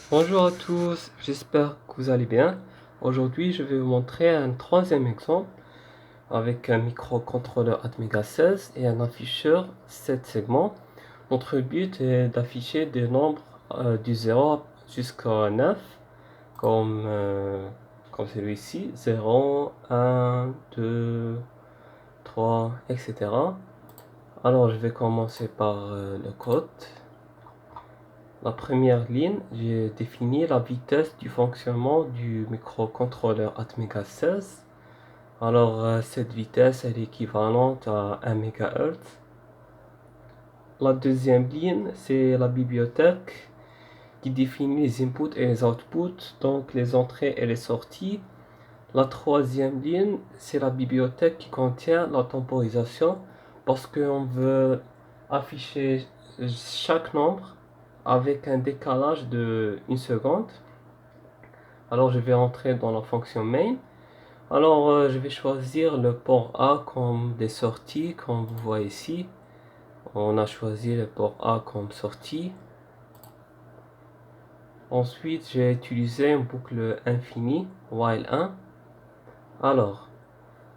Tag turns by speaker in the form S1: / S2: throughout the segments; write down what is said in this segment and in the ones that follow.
S1: Bonjour à tous, j'espère que vous allez bien. Aujourd'hui, je vais vous montrer un troisième exemple avec un microcontrôleur Atmega 16 et un afficheur 7 segments. Notre but est d'afficher des nombres du 0 jusqu'à 9 comme, comme celui-ci, 0, 1, 2, 3, etc. Alors, je vais commencer par le code. La première ligne, j'ai défini la vitesse du fonctionnement du microcontrôleur Atmega 16. Alors, cette vitesse est équivalente à 1 MHz. La deuxième ligne, c'est la bibliothèque qui définit les inputs et les outputs, donc les entrées et les sorties. La troisième ligne, c'est la bibliothèque qui contient la temporisation parce qu'on veut afficher chaque nombre avec un décalage de 1 seconde. Alors je vais entrer dans la fonction main. Alors je vais choisir le port A comme des sorties, comme vous voyez ici. On a choisi le port A comme sortie. Ensuite, j'ai utilisé une boucle infinie, while 1. Alors,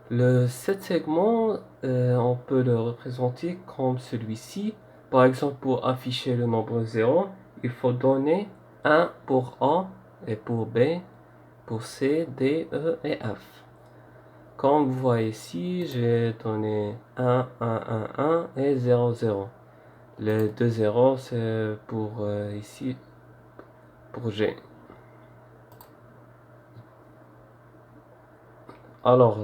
S1: le 7 segments, on peut le représenter comme celui-ci. Par exemple, pour afficher le nombre 0, il faut donner 1 pour A et pour B, pour C, D, E et F. Comme vous voyez ici, j'ai donné 1, 1, 1, 1 et 0, 0. Les deux 0, c'est pour ici, pour G. Alors,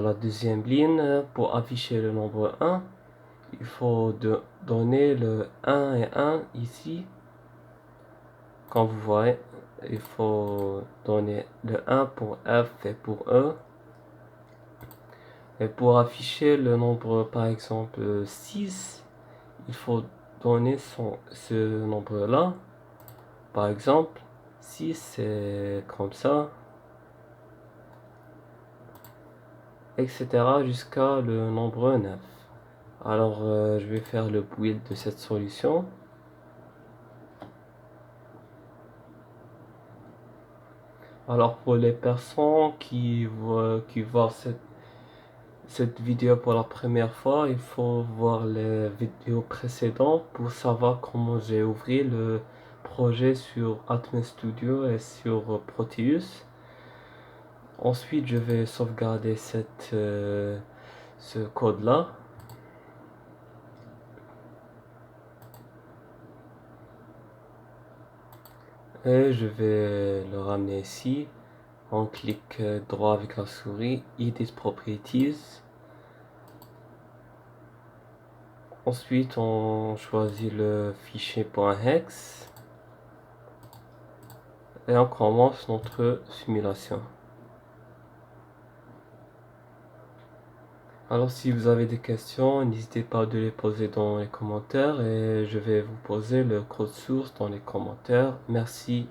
S1: la deuxième ligne, pour afficher le nombre 1, il faut donner le 1 et 1 ici. Comme vous voyez, il faut donner le 1 pour F et pour E. Et pour afficher le nombre, par exemple, 6, il faut donner ce nombre-là. Par exemple, 6, c'est comme ça, etc. jusqu'à le nombre 9. Alors, je vais faire le build de cette solution. Alors, pour les personnes qui voient cette vidéo pour la première fois, il faut voir les vidéos précédentes pour savoir comment j'ai ouvert le projet sur Atmel Studio et sur Proteus. Ensuite, je vais sauvegarder ce code-là. Et je vais le ramener ici. On clique droit avec la souris, Edit Properties. Ensuite, on choisit le fichier .hex et on commence notre simulation. Alors, si vous avez des questions, n'hésitez pas de les poser dans les commentaires et je vais vous poser le code source dans les commentaires. Merci.